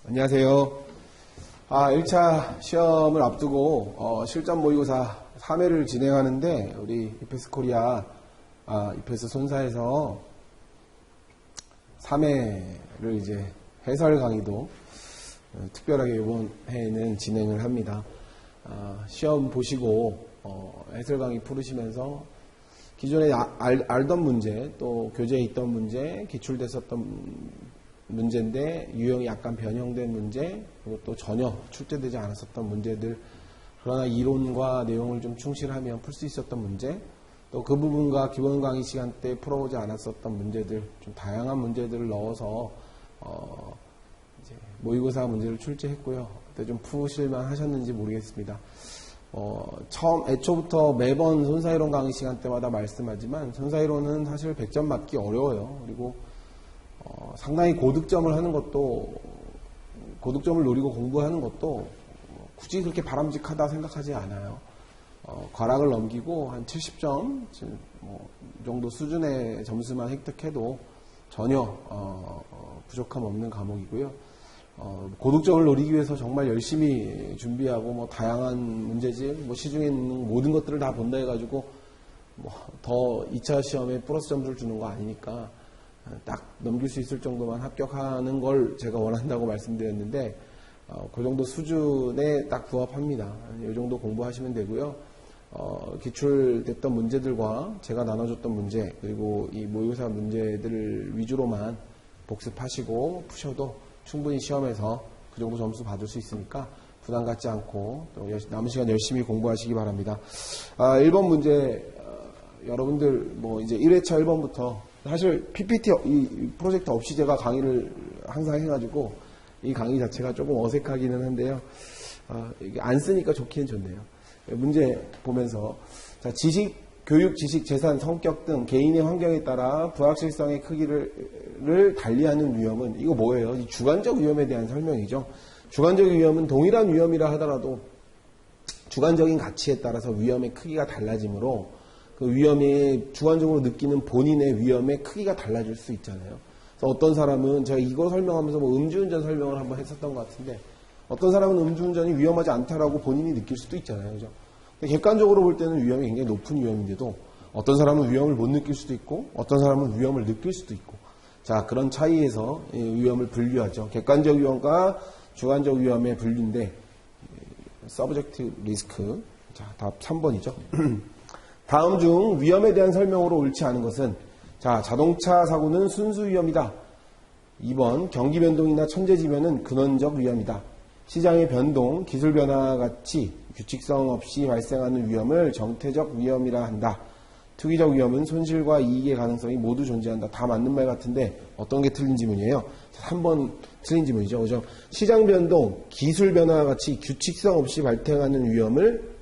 안녕하세요. 1차 시험을 앞두고 실전 모의고사 3회를 진행하는데 우리 이페스 코리아 이페스 손사에서 3회를 이제 해설 강의도 특별하게 이번 해에는 진행을 합니다. 시험 보시고 해설 강의 풀으시면서 기존에 알던 문제, 또 교재에 있던 문제, 기출됐었던 문제인데 유형이 약간 변형된 문제, 그리고 또 전혀 출제되지 않았었던 문제들, 그러나 이론과 내용을 좀 충실하면 풀 수 있었던 문제, 또 그 부분과 기본 강의 시간 때 풀어오지 않았었던 문제들, 좀 다양한 문제들을 넣어서 이제 모의고사 문제를 출제했고요. 그때 좀 푸실만 하셨는지 모르겠습니다. 애초부터 매번 손사이론 강의 시간 때마다 말씀하지만 손사이론은 사실 100점 맞기 어려워요. 그리고 상당히 고득점을 하는 것도, 고득점을 노리고 공부하는 것도 굳이 그렇게 바람직하다 생각하지 않아요. 과락을 넘기고 한 70점 정도 수준의 점수만 획득해도 전혀 부족함 없는 과목이고요. 고득점을 노리기 위해서 정말 열심히 준비하고 다양한 문제집, 시중에 있는 모든 것들을 다 본다 해가지고 더 2차 시험에 플러스 점수를 주는 거 아니니까 딱 넘길 수 있을 정도만 합격하는 걸 제가 원한다고 말씀드렸는데 그 정도 수준에 딱 부합합니다. 이 정도 공부하시면 되고요. 기출됐던 문제들과 제가 나눠줬던 문제, 그리고 이 모의고사 문제들을 위주로만 복습하시고 푸셔도 충분히 시험에서 그 정도 점수 받을 수 있으니까 부담 갖지 않고 또 남은 시간 열심히 공부하시기 바랍니다. 1번 문제, 여러분들 이제 1회차 1번부터 사실 PPT 이 프로젝트 없이 제가 강의를 항상 해가지고 이 강의 자체가 조금 어색하기는 한데요. 이게 안 쓰니까 좋기는 좋네요. 문제 보면서 교육, 지식, 재산, 성격 등 개인의 환경에 따라 불확실성의 크기를 달리하는 위험은 이거 뭐예요? 이 주관적 위험에 대한 설명이죠. 주관적 위험은 동일한 위험이라 하더라도 주관적인 가치에 따라서 위험의 크기가 달라지므로 그 위험이 주관적으로 느끼는 본인의 위험의 크기가 달라질 수 있잖아요. 그래서 어떤 사람은 제가 이거 설명하면서 음주운전 설명을 한번 했었던 것 같은데 어떤 사람은 음주운전이 위험하지 않다라고 본인이 느낄 수도 있잖아요. 그죠? 객관적으로 볼 때는 위험이 굉장히 높은 위험인데도 어떤 사람은 위험을 못 느낄 수도 있고 어떤 사람은 위험을 느낄 수도 있고 그런 차이에서 위험을 분류하죠. 객관적 위험과 주관적 위험의 분류인데 서브젝티브 리스크. 답 3번이죠. 다음 중 위험에 대한 설명으로 옳지 않은 것은 자동차 사고는 순수 위험이다. 2번 경기 변동이나 천재지변은 근원적 위험이다. 시장의 변동, 기술 변화 같이 규칙성 없이 발생하는 위험을 정태적 위험이라 한다. 투기적 위험은 손실과 이익의 가능성이 모두 존재한다. 다 맞는 말 같은데 어떤 게 틀린 지문이에요? 3번 틀린 지문이죠. 그죠? 시장 변동, 기술 변화 같이 규칙성 없이 발생하는 위험을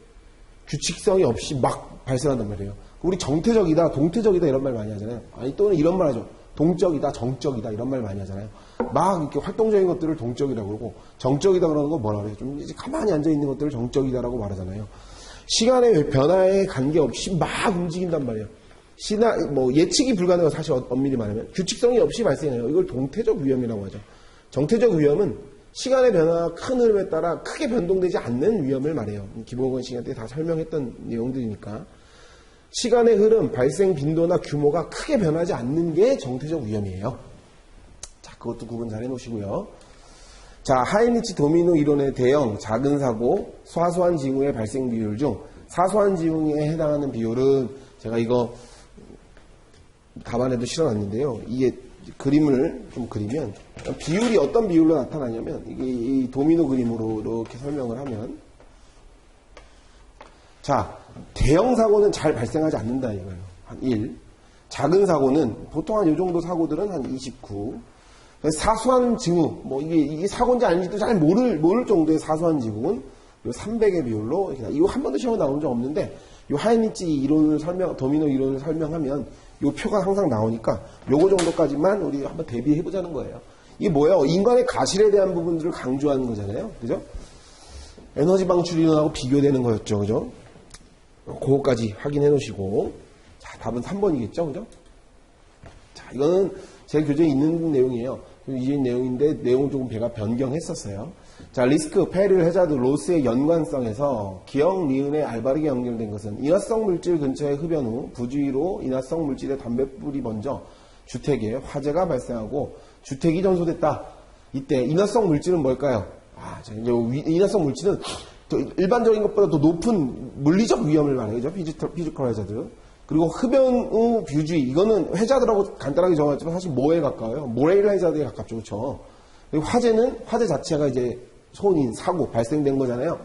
규칙성이 없이 막 발생한단 말이에요. 우리 정태적이다, 동태적이다 이런 말 많이 하잖아요. 또는 이런 말 하죠. 동적이다, 정적이다 이런 말 많이 하잖아요. 막 이렇게 활동적인 것들을 동적이라고 그러고 정적이다 그러는 거 뭐라 그래요? 좀 이제 가만히 앉아 있는 것들을 정적이다라고 말하잖아요. 시간의 변화에 관계없이 막 움직인단 말이에요. 예측이 불가능한 사실 엄밀히 말하면 규칙성이 없이 발생해요. 이걸 동태적 위험이라고 하죠. 정태적 위험은 시간의 변화가 큰 흐름에 따라 크게 변동되지 않는 위험을 말해요. 기본 시간 때 다 설명했던 내용들이니까. 시간의 흐름, 발생 빈도나 규모가 크게 변하지 않는 게 정태적 위험이에요. 그것도 구분 잘 해놓으시고요. 하이니치 도미노 이론의 대형, 작은 사고, 사소한 징후의 발생 비율 중 사소한 징후에 해당하는 비율은 제가 이거 답안에도 실어놨는데요. 이게 그림을 좀 그리면 비율이 어떤 비율로 나타나냐면 이게 이 도미노 그림으로 이렇게 설명을 하면 대형 사고는 잘 발생하지 않는다 이거예요. 한 1. 작은 사고는 보통 한 이 정도 사고들은 한 29. 사소한 징후, 이게 사고인지 아닌지도 잘 모를 정도의 사소한 징후는 300의 비율로 이거 한 번도 시험에 나온 적 없는데 이 하이니치 이론을 도미노 이론을 설명하면 이 표가 항상 나오니까 요거 정도까지만 우리 한번 대비해보자는 거예요. 이게 뭐예요? 인간의 가실에 대한 부분들을 강조하는 거잖아요. 그죠? 에너지 방출 이론하고 비교되는 거였죠. 그죠? 그거까지 확인해 놓으시고. 답은 3번이겠죠. 그죠? 이거는 제 교재에 있는 내용이에요. 이전 내용인데 내용을 조금 제가 변경했었어요. 자, 리스크, 페릴, 해자드, 로스의 연관성에서 기억, 니은의 알바르게 연결된 것은 인화성 물질 근처에 흡연 후 부주의로 인화성 물질의 담뱃불이 먼저 주택에 화재가 발생하고 주택이 전소됐다. 이때 인화성 물질은 뭘까요? 인화성 물질은 또 일반적인 것보다 더 높은 물리적 위험을 말해요. 그죠? 피지컬 해자드. 그리고 흡연 후 부주의. 이거는 해자드라고 간단하게 정하지만 사실 뭐에 가까워요? 모레일 해자드에 가깝죠. 그렇죠? 그리고 화재는 화재 자체가 이제 손인, 사고, 발생된 거잖아요.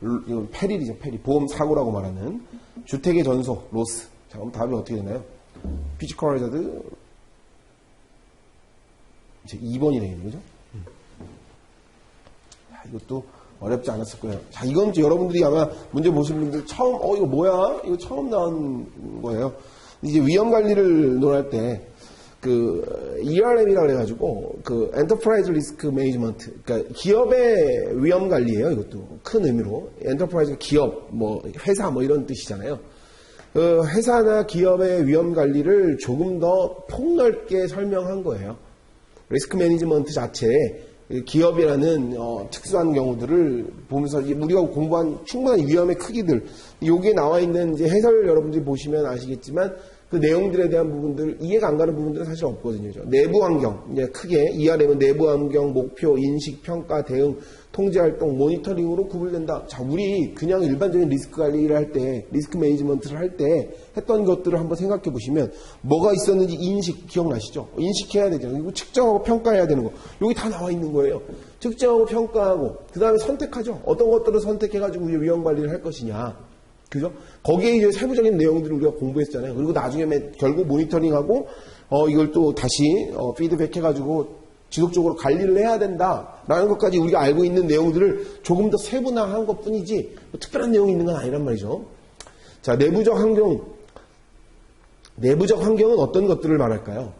이건 페릴이죠, 페릴. 보험 사고라고 말하는. 주택의 전소, 로스. 자, 그럼 답이 어떻게 되나요? 피지컬 해자드, 이제 2번이 되겠네요, 그죠? 이것도 어렵지 않았을 거예요. 자, 이건 여러분들이 아마 문제 보신 분들 처음, 이거 뭐야? 이거 처음 나온 거예요. 이제 위험 관리를 논할 때, ERM이라고 해가지고, Enterprise Risk Management. 그러니까 기업의 위험 관리예요, 이것도. 큰 의미로. Enterprise, 기업, 회사, 이런 뜻이잖아요. 회사나 기업의 위험 관리를 조금 더 폭넓게 설명한 거예요. 리스크 매니지먼트 자체에 기업이라는 특수한 경우들을 보면서 우리가 공부한 충분한 위험의 크기들, 여기에 나와 있는 이제 해설 여러분들이 보시면 아시겠지만 그 내용들에 대한 부분들, 이해가 안 가는 부분들은 사실 없거든요. 내부 환경, 이제 크게 ERM은 내부 환경, 목표, 인식, 평가, 대응, 통제 활동, 모니터링으로 구분된다. 자, 우리 그냥 일반적인 리스크 관리를 할 때, 리스크 매니지먼트를 할 때 했던 것들을 한번 생각해 보시면 뭐가 있었는지 인식 기억나시죠? 인식해야 되잖아요. 그리고 측정하고 평가해야 되는 거. 여기 다 나와 있는 거예요. 측정하고 평가하고 그 다음에 선택하죠. 어떤 것들을 선택해가지고 위험 관리를 할 것이냐. 그죠? 거기에 이제 세부적인 내용들을 우리가 공부했잖아요. 그리고 나중에 결국 모니터링하고, 이걸 또 다시, 피드백 해가지고 지속적으로 관리를 해야 된다라는 것까지 우리가 알고 있는 내용들을 조금 더 세분화한 것 뿐이지, 특별한 내용이 있는 건 아니란 말이죠. 자, 내부적 환경은 어떤 것들을 말할까요?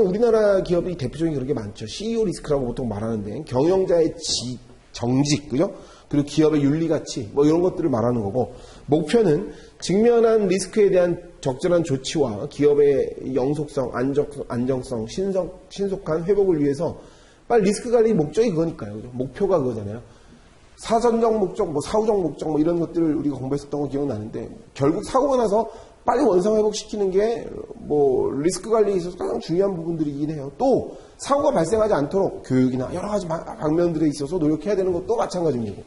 우리나라 기업이 대표적인 그런 게 많죠. CEO 리스크라고 보통 말하는데, 경영자의 정직, 그죠? 그리고 기업의 윤리가치, 이런 것들을 말하는 거고, 목표는 직면한 리스크에 대한 적절한 조치와 기업의 영속성, 안정성, 신속한 회복을 위해서 빨리 리스크 관리 목적이 그거니까요. 그죠? 목표가 그거잖아요. 사전적 목적, 사후적 목적, 이런 것들을 우리가 공부했었던 거 기억나는데, 결국 사고가 나서 빨리 원상 회복시키는 게, 리스크 관리에 있어서 가장 중요한 부분들이긴 해요. 또, 사고가 발생하지 않도록 교육이나 여러 가지 방면들에 있어서 노력해야 되는 것도 마찬가지입니다.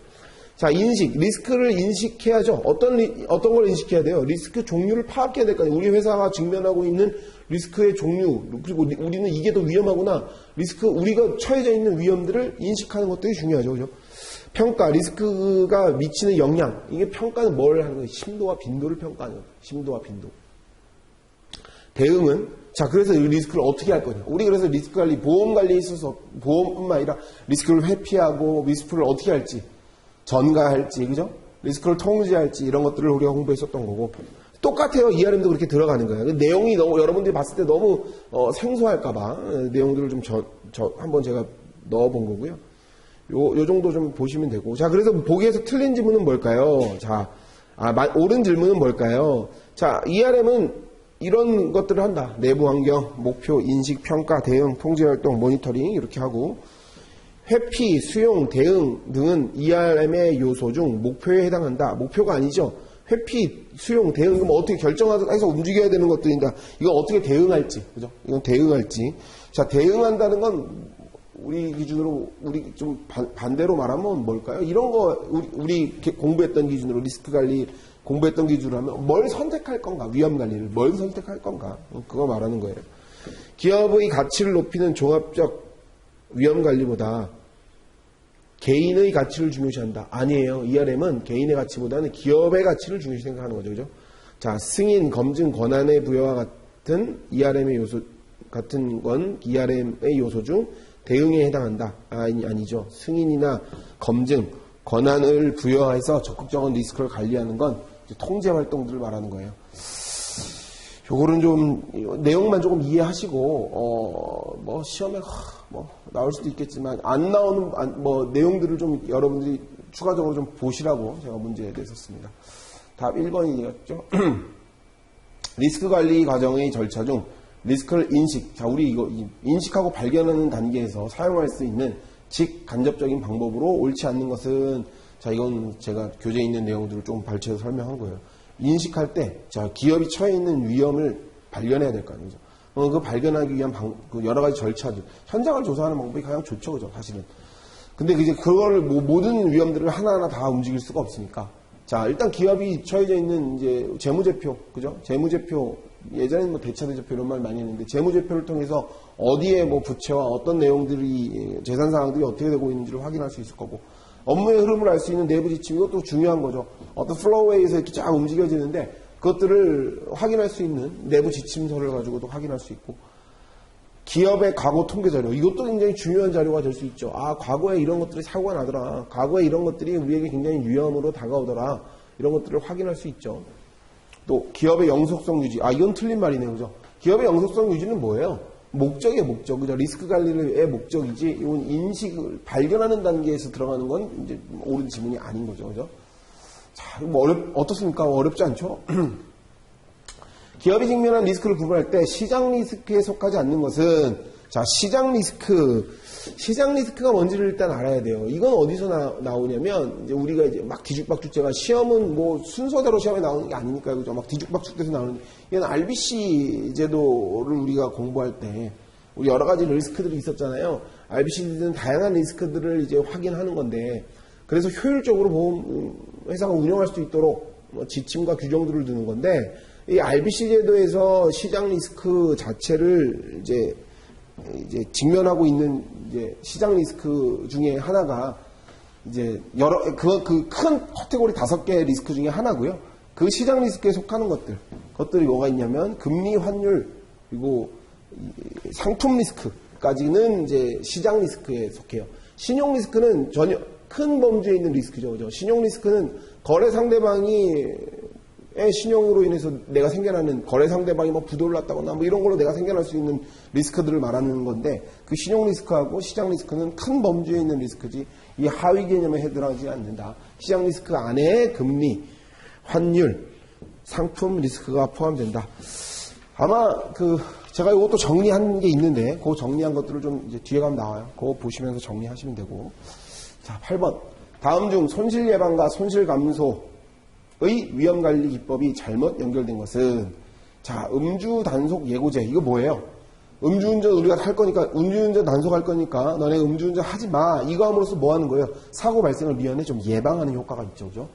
자, 인식, 리스크를 인식해야죠. 어떤 걸 인식해야 돼요? 리스크 종류를 파악해야 될 거 아니에요. 우리 회사가 직면하고 있는 리스크의 종류, 그리고 우리는 이게 더 위험하구나. 우리가 처해져 있는 위험들을 인식하는 것들이 중요하죠. 그죠? 평가, 리스크가 미치는 영향. 이게 평가는 뭘 하는 거예요? 심도와 빈도를 평가하는 거예요. 심도와 빈도. 대응은, 자, 그래서 이 리스크를 어떻게 할 거냐. 우리 그래서 리스크 관리, 보험 관리에 있어서 보험뿐만 아니라 리스크를 회피하고 리스크를 어떻게 할지, 전가할지, 그죠? 리스크를 통제할지, 이런 것들을 우리가 공부했었던 거고. 똑같아요. ERM도 그렇게 들어가는 거예요. 내용이 여러분들이 봤을 때 너무 생소할까봐 내용들을 한번 제가 넣어본 거고요. 요 정도 좀 보시면 되고. 자, 그래서 보기에서 틀린 질문은 뭘까요? 자, 옳은 질문은 뭘까요? 자, ERM은 이런 것들을 한다. 내부 환경, 목표, 인식, 평가, 대응, 통제 활동, 모니터링 이렇게 하고, 회피, 수용, 대응 등은 ERM의 요소 중 목표에 해당한다. 목표가 아니죠. 회피, 수용, 대응, 그럼 어떻게 결정해서 움직여야 되는 것들인다. 이거 어떻게 대응할지, 그죠? 이건 대응할지. 자, 대응한다는 건 우리 기준으로, 우리 좀 반대로 말하면 뭘까요? 이런 거, 우리 공부했던 기준으로, 리스크 관리 공부했던 기준으로 하면 뭘 선택할 건가? 위험 관리를 뭘 선택할 건가? 그거 말하는 거예요. 기업의 가치를 높이는 종합적 위험 관리보다 개인의 가치를 중요시한다. 아니에요. ERM은 개인의 가치보다는 기업의 가치를 중요시 생각하는 거죠. 그죠? 자, 승인, 검증, 권한의 부여와 같은 ERM의 요소, 같은 건 ERM의 요소 중 대응에 해당한다. 아니죠. 승인이나 검증, 권한을 부여해서 적극적인 리스크를 관리하는 건 통제 활동들을 말하는 거예요. 요거는 좀 내용만 조금 이해하시고 시험에 나올 수도 있겠지만 안 나오는 내용들을 좀 여러분들이 추가적으로 좀 보시라고 제가 문제에 냈었습니다. 답 1번이었죠. 리스크 관리 과정의 절차 중 리스크를 인식. 자, 우리 이거 인식하고 발견하는 단계에서 사용할 수 있는 직간접적인 방법으로 옳지 않는 것은, 자, 이건 제가 교재에 있는 내용들을 좀 발췌해서 설명한 거예요. 인식할 때, 자, 기업이 처해 있는 위험을 발견해야 될 거 아니죠. 그 발견하기 위한 그 여러 가지 절차들. 현장을 조사하는 방법이 가장 좋죠, 그죠, 사실은. 근데 이제 그거를 모든 위험들을 하나하나 다 움직일 수가 없으니까. 자, 일단 기업이 처해져 있는 이제 재무제표, 그죠? 재무제표, 예전에는 뭐 대차대조표 이런 말 많이 했는데, 재무제표를 통해서 어디에 뭐 부채와 어떤 내용들이, 재산 상황들이 어떻게 되고 있는지를 확인할 수 있을 거고, 업무의 흐름을 알 수 있는 내부 지침, 이것도 중요한 거죠. 어떤 플로우웨이에서 이렇게 쫙 움직여지는데, 그것들을 확인할 수 있는 내부 지침서를 가지고도 확인할 수 있고, 기업의 과거 통계 자료, 이것도 굉장히 중요한 자료가 될 수 있죠. 아, 과거에 이런 것들이 사고가 나더라. 과거에 이런 것들이 우리에게 굉장히 위험으로 다가오더라. 이런 것들을 확인할 수 있죠. 또 기업의 영속성 유지. 아, 이건 틀린 말이네요. 그죠? 기업의 영속성 유지는 뭐예요? 목적이에요, 목적. 그죠? 리스크 관리의 목적이지, 이건 인식을 발견하는 단계에서 들어가는 건 이제 옳은 지문이 아닌 거죠. 그죠? 자, 뭐 어떻습니까? 어렵지 않죠? 기업이 직면한 리스크를 구분할 때 시장 리스크에 속하지 않는 것은, 자, 시장 리스크가 뭔지를 일단 알아야 돼요. 이건 어디서 나오냐면, 이제 우리가 이제 막 뒤죽박죽제가, 시험은 뭐 순서대로 시험에 나오는 게 아니니까요. 그죠? 막 뒤죽박죽돼서 나오는, 이건 RBC 제도를 우리가 공부할 때, 우리 여러 가지 리스크들이 있었잖아요. RBC 제도는 다양한 리스크들을 이제 확인하는 건데, 그래서 효율적으로 보험 회사가 운영할 수 있도록 지침과 규정들을 두는 건데, 이 RBC 제도에서 시장 리스크 자체를 이제 직면하고 있는 이제 시장 리스크 중에 하나가 이제 그 큰 카테고리 5개의 리스크 중에 하나고요. 그 시장 리스크에 속하는 그것들이 뭐가 있냐면 금리, 환율, 그리고 상품 리스크까지는 이제 시장 리스크에 속해요. 신용 리스크는 전혀 큰 범주에 있는 리스크죠. 그죠? 신용 리스크는 거래 상대방이 신용으로 인해서 내가 생겨나는, 거래 상대방이 뭐 부도를 났다거나 뭐 이런 걸로 내가 생겨날 수 있는 리스크들을 말하는 건데, 그 신용 리스크하고 시장 리스크는 큰 범주에 있는 리스크지 이 하위 개념에 해당하지 않는다. 시장 리스크 안에 금리, 환율, 상품 리스크가 포함된다. 아마 제가 이것도 정리한 게 있는데, 그 정리한 것들을 좀 이제 뒤에 가면 나와요. 그거 보시면서 정리하시면 되고. 자, 8번. 다음 중 손실 예방과 손실 감소 의 위험관리 기법이 잘못 연결된 것은, 자, 음주 단속 예고제. 이거 뭐예요? 음주운전 우리가 할 거니까, 음주운전 단속할 거니까 너네 음주운전 하지 마. 이거 함으로써 뭐 하는 거예요? 사고 발생을 미연에 좀 예방하는 효과가 있죠. 그죠?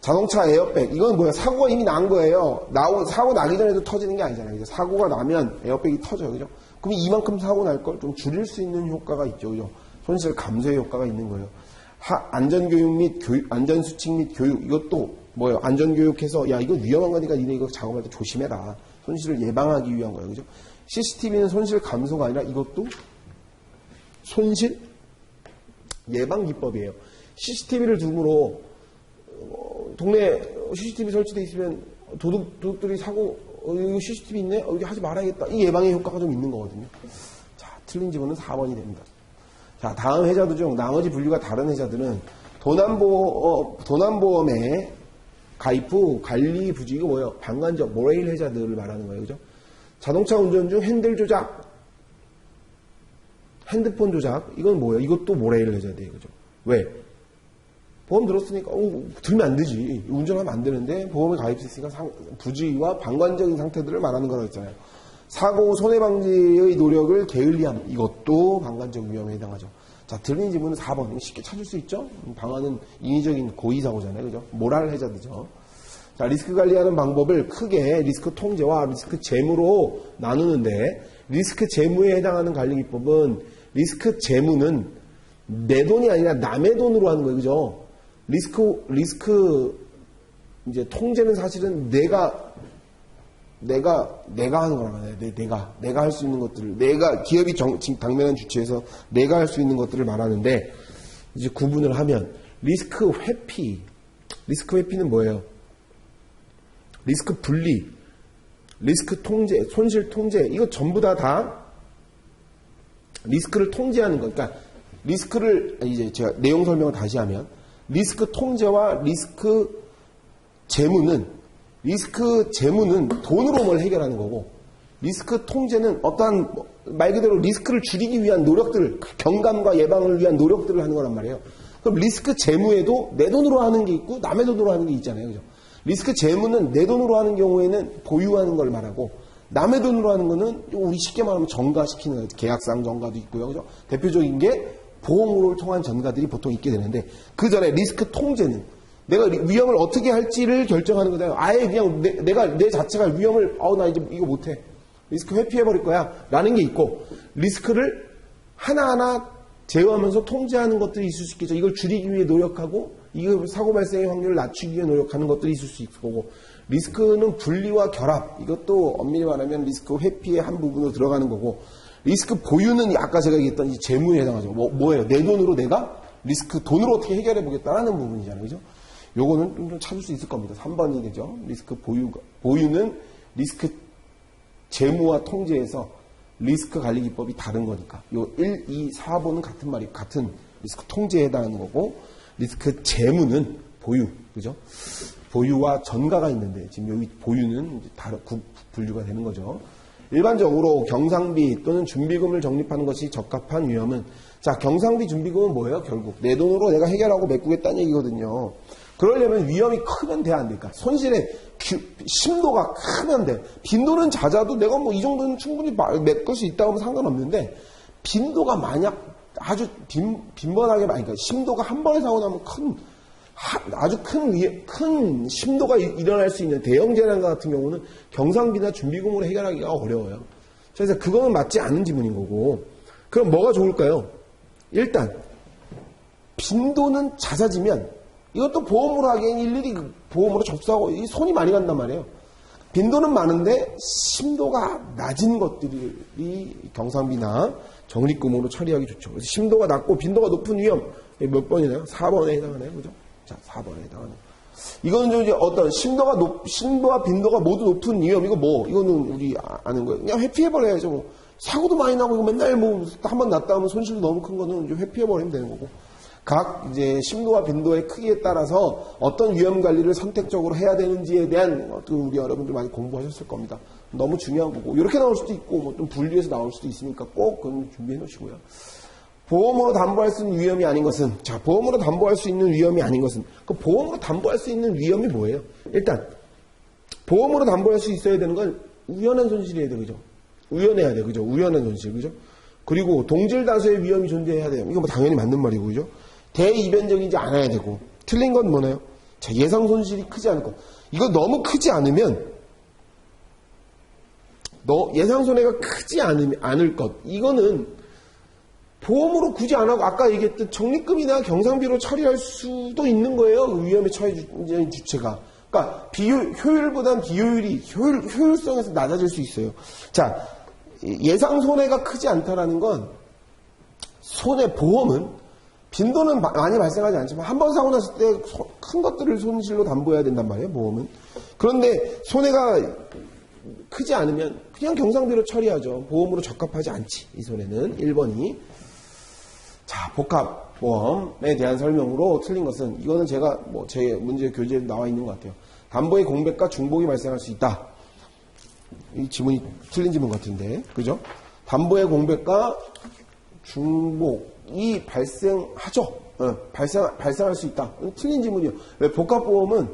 자동차 에어백. 이건 뭐야? 사고가 이미 난 거예요. 사고 나기 전에도 터지는 게 아니잖아요. 그죠? 사고가 나면 에어백이 터져요. 그죠? 그럼 이만큼 사고 날 걸 좀 줄일 수 있는 효과가 있죠. 그죠? 손실 감소의 효과가 있는 거예요. 안전교육 및 안전수칙 및 교육. 이것도 뭐예요? 안전교육해서, 야, 이거 위험한 거니까 니네 이거 작업할 때 조심해라. 손실을 예방하기 위한 거예요. 그죠? CCTV는 손실 감소가 아니라 이것도 손실 예방 기법이에요. CCTV를 둠으로, 동네에 CCTV 설치되어 있으면 도둑들이 사고, 이거 CCTV 있네? 여기 하지 말아야겠다. 이 예방의 효과가 좀 있는 거거든요. 자, 틀린 지문은 4번이 됩니다. 자, 다음 해자들 중 나머지 분류가 다른 해자들은 도난보험에 가입 후 관리 부지, 이거 뭐예요? 방관적, 모레일 해자들을 말하는 거예요. 그죠? 자동차 운전 중 핸들 조작, 핸드폰 조작, 이건 뭐예요? 이것도 모레일 해자돼요. 그죠? 왜? 보험 들었으니까, 들면 안 되지. 운전하면 안 되는데, 보험에 가입했으니까 부주의와 방관적인 상태들을 말하는 거라고 했잖아요. 사고, 손해방지의 노력을 게을리함, 이것도 방관적 위험에 해당하죠. 자, 들린 지문은 4번. 쉽게 찾을 수 있죠? 방안은 인위적인 고의사고잖아요. 그죠? 모랄 해자드죠. 자, 리스크 관리하는 방법을 크게 리스크 통제와 리스크 재무로 나누는데, 리스크 재무에 해당하는 관리 기법은, 리스크 재무는 내 돈이 아니라 남의 돈으로 하는 거예요. 그죠? 리스크, 이제 통제는 사실은 내가 하는 거란 말이에요. 내가 할 수 있는 것들을, 기업이 당면한 주체에서 내가 할 수 있는 것들을 말하는데, 이제 구분을 하면, 리스크 회피는 뭐예요? 리스크 분리, 리스크 통제, 손실 통제, 이거 전부 다 리스크를 통제하는 거. 그러니까, 이제 제가 내용 설명을 다시 하면, 리스크 통제와 리스크 재무는 돈으로 뭘 해결하는 거고, 리스크 통제는 어떠한 말 그대로 리스크를 줄이기 위한 노력들, 경감과 예방을 위한 노력들을 하는 거란 말이에요. 그럼 리스크 재무에도 내 돈으로 하는 게 있고 남의 돈으로 하는 게 있잖아요. 그죠? 리스크 재무는 내 돈으로 하는 경우에는 보유하는 걸 말하고 남의 돈으로 하는 거는 우리 쉽게 말하면 전가시키는 거예요. 계약상 전가도 있고요. 그죠? 대표적인 게 보험으로 통한 전가들이 보통 있게 되는데 그 전에 리스크 통제는 내가 위험을 어떻게 할지를 결정하는 거다. 아예 그냥 내 자체가 위험을 나 이제 이거 못해. 리스크 회피해버릴 거야. 라는 게 있고 리스크를 하나하나 제어하면서 통제하는 것들이 있을 수 있겠죠. 이걸 줄이기 위해 노력하고 이거 사고 발생의 확률을 낮추기 위해 노력하는 것들이 있을 수 있을 거고 리스크는 분리와 결합. 이것도 엄밀히 말하면 리스크 회피의 한 부분으로 들어가는 거고 리스크 보유는 아까 제가 얘기했던 이 재무에 해당하죠. 뭐예요? 내 돈으로 내가 리스크 돈으로 어떻게 해결해 보겠다라는 부분이잖아요. 그죠? 요거는 좀 찾을 수 있을 겁니다. 3번이 되죠. 리스크 보유는 리스크 재무와 통제에서 리스크 관리 기법이 다른 거니까. 요 1, 2, 4번은 같은 말이 같은 리스크 통제에 해당하는 거고 리스크 재무는 보유. 그죠? 보유와 전가가 있는데 지금 여기 보유는 이제 다른 분류가 되는 거죠. 일반적으로 경상비 또는 준비금을 적립하는 것이 적합한 위험은 자, 경상비 준비금은 뭐예요? 결국 내 돈으로 내가 해결하고 메꾸겠다는 얘기거든요. 그러려면 위험이 크면 돼야 안 될까? 손실의 심도가 크면 돼. 빈도는 잦아도 내가 뭐 이 정도는 충분히 메꿀 수 있다고 하면 상관없는데 빈도가 만약 아주 빈번하게 그러니까 심도가 한 번에 사고 나면 아주 큰 심도가 일어날 수 있는 대형 재난 같은 경우는 경상비나 준비금으로 해결하기가 어려워요. 그래서 그거는 맞지 않은 지문인 거고. 그럼 뭐가 좋을까요? 일단 빈도는 잦아지면 이것도 보험으로 하기엔 일일이 보험으로 접수하고 손이 많이 간단 말이에요. 빈도는 많은데 심도가 낮은 것들이 경상비나 적립금으로 처리하기 좋죠. 그래서 심도가 낮고 빈도가 높은 위험 몇 번이나요? 4번에 해당하네요. 그죠? 자, 4번에 해당하네요. 이거는 좀 이제 어떤 심도와 빈도가 모두 높은 위험 이거 이거는 우리 아는 거예요. 그냥 회피해버려야죠. 뭐. 사고도 많이 나고 이거 맨날 한 번 났다 하면 손실도 너무 큰 거는 이제 회피해버리면 되는 거고. 각 이제 심도와 빈도의 크기에 따라서 어떤 위험 관리를 선택적으로 해야 되는지에 대한 우리 여러분들 많이 공부하셨을 겁니다. 너무 중요한 거고 이렇게 나올 수도 있고 뭐 좀 분리해서 나올 수도 있으니까 꼭 그건 준비해 놓으시고요. 보험으로 담보할 수 있는 위험이 아닌 것은 자 보험으로 담보할 수 있는 위험이 아닌 것은 그 보험으로 담보할 수 있는 위험이 뭐예요? 일단 보험으로 담보할 수 있어야 되는 건 우연한 손실이어야 돼, 그죠? 우연해야 돼, 그죠? 우연한 손실, 그죠? 그리고 동질 다수의 위험이 존재해야 돼요. 이거 뭐 당연히 맞는 말이고, 그죠? 대이변적이지 않아야 되고, 틀린 건 뭐나요? 자, 예상 손실이 크지 않을 것. 이거 너무 크지 않으면, 예상 손해가 크지 않을 것. 이거는 보험으로 굳이 안 하고, 아까 얘기했던 적립금이나 경상비로 처리할 수도 있는 거예요. 위험의 처리 주체가. 그러니까 효율보단 비효율이 효율성에서 낮아질 수 있어요. 자, 예상 손해가 크지 않다라는 건 보험은 빈도는 많이 발생하지 않지만 한 번 사고 났을 때 큰 것들을 손실로 담보해야 된단 말이에요. 보험은. 그런데 손해가 크지 않으면 그냥 경상비로 처리하죠. 보험으로 적합하지 않지. 이 손해는 1번이. 자, 복합보험에 대한 설명으로 틀린 것은 이거는 제가 제 문제 교재에 나와 있는 것 같아요. 담보의 공백과 중복이 발생할 수 있다. 이 지문이 틀린 지문 같은데, 그죠? 담보의 공백과 중복이 발생하죠. 발생할 수 있다. 틀린 지문이요. 왜 복합보험은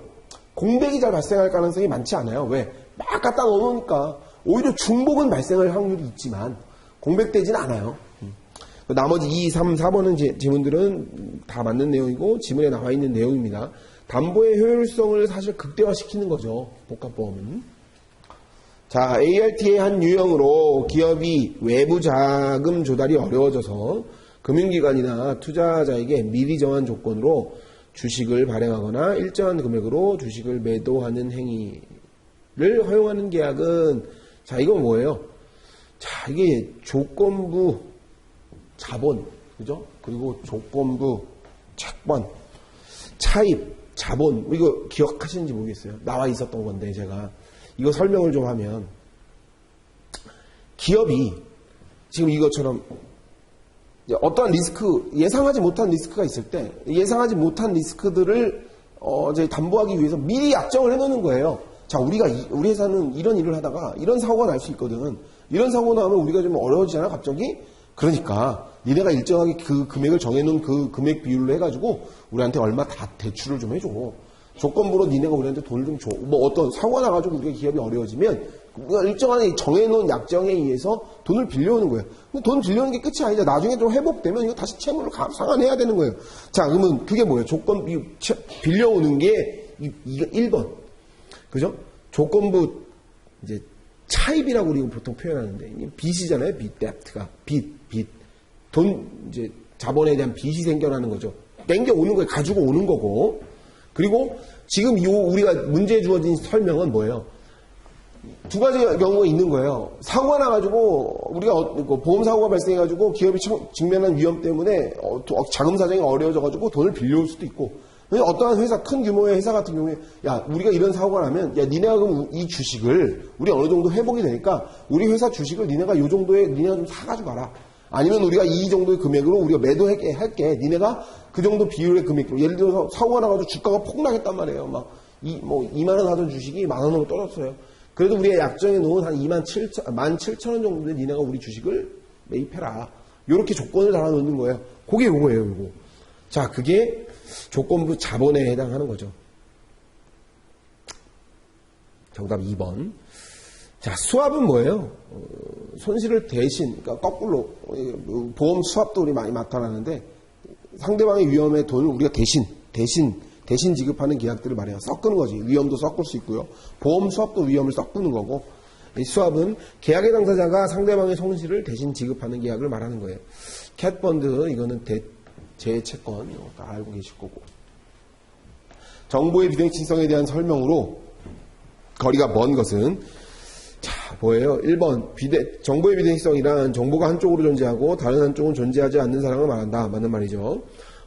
공백이 잘 발생할 가능성이 많지 않아요. 왜? 막 갖다 넣어놓으니까 오히려 중복은 발생할 확률이 있지만 공백되진 않아요. 나머지 2, 3, 4번은 지문들은 다 맞는 내용이고 지문에 나와 있는 내용입니다. 담보의 효율성을 사실 극대화시키는 거죠. 복합보험은. 자, ART의 한 유형으로 기업이 외부 자금 조달이 어려워져서 금융기관이나 투자자에게 미리 정한 조건으로 주식을 발행하거나 일정한 금액으로 주식을 매도하는 행위를 허용하는 계약은 자, 이건 뭐예요? 자, 이게 조건부 자본, 그죠? 그리고 조건부 채권, 차입, 자본, 이거 기억하시는지 모르겠어요. 나와 있었던 건데, 제가. 이거 설명을 좀 하면, 기업이 지금 이것처럼 어떠한 리스크, 예상하지 못한 리스크가 있을 때, 예상하지 못한 리스크들을 이제 담보하기 위해서 미리 약정을 해놓는 거예요. 자, 우리 회사는 이런 일을 하다가 이런 사고가 날 수 있거든. 이런 사고가 나면 우리가 좀 어려워지잖아, 갑자기. 그러니까 니네가 일정하게 그 금액을 정해놓은 그 금액 비율로 해가지고 우리한테 얼마 다 대출을 좀 해줘. 조건부로 니네가 우리한테 돈을 좀 줘. 뭐 어떤 사고가 나가지고 우리가 기업이 어려워지면 우리가 일정한 정해놓은 약정에 의해서 돈을 빌려오는 거예요. 근데 돈 빌려오는 게 끝이 아니죠. 나중에 좀 회복되면 이거 다시 채무를 상환해야 되는 거예요. 자, 그러면 그게 뭐예요? 빌려오는 게 이거 1번. 그죠? 조건부 이제 차입이라고 우리가 보통 표현하는데 이게 빚이잖아요. 빚가 빚. 돈 이제 자본에 대한 빚이 생겨나는 거죠. 땡겨오는 거예요. 가지고 오는 거고. 그리고 지금 우리가 문제에 주어진 설명은 뭐예요? 두 가지 경우가 있는 거예요. 사고가 나가지고 우리가 보험 사고가 발생해가지고 기업이 직면한 위험 때문에 자금 사정이 어려워져가지고 돈을 빌려올 수도 있고. 어떠한 회사, 큰 규모의 회사 같은 경우에, 야, 우리가 이런 사고가 나면, 야, 니네가 그럼 이 주식을, 우리 어느 정도 회복이 되니까, 우리 회사 주식을 니네가 요 정도에, 니네가 좀 사가지고 가라. 아니면 우리가 이 정도의 금액으로 우리가 할게. 니네가 그 정도 비율의 금액으로. 예를 들어서 사고가 나가지고 주가가 폭락했단 말이에요. 막, 2만원 하던 주식이 10,000원으로 떨어졌어요. 그래도 우리가 약정해 놓은 한 17,000원 정도의 니네가 우리 주식을 매입해라. 요렇게 조건을 달아놓는 거예요. 그게 요거예요, 요거. 자, 그게 조건부 자본에 해당하는 거죠. 정답 2번. 자, 수합은 뭐예요? 손실을 대신, 그러니까 거꾸로, 보험 수합도 우리 많이 나타나는데, 상대방의 위험의 돈을 우리가 대신 지급하는 계약들을 말해요. 섞는 거지. 위험도 섞을 수 있고요. 보험 수합도 위험을 섞는 거고, 이 수합은 계약의 당사자가 상대방의 손실을 대신 지급하는 계약을 말하는 거예요. 캣펀드, 이거는 재채권, 이거 다 알고 계실 거고. 정보의 비대칭성에 대한 설명으로 거리가 먼 것은, 자, 뭐예요? 1번, 정보의 비대칭성이란 정보가 한쪽으로 존재하고 다른 한쪽은 존재하지 않는 사람을 말한다. 맞는 말이죠.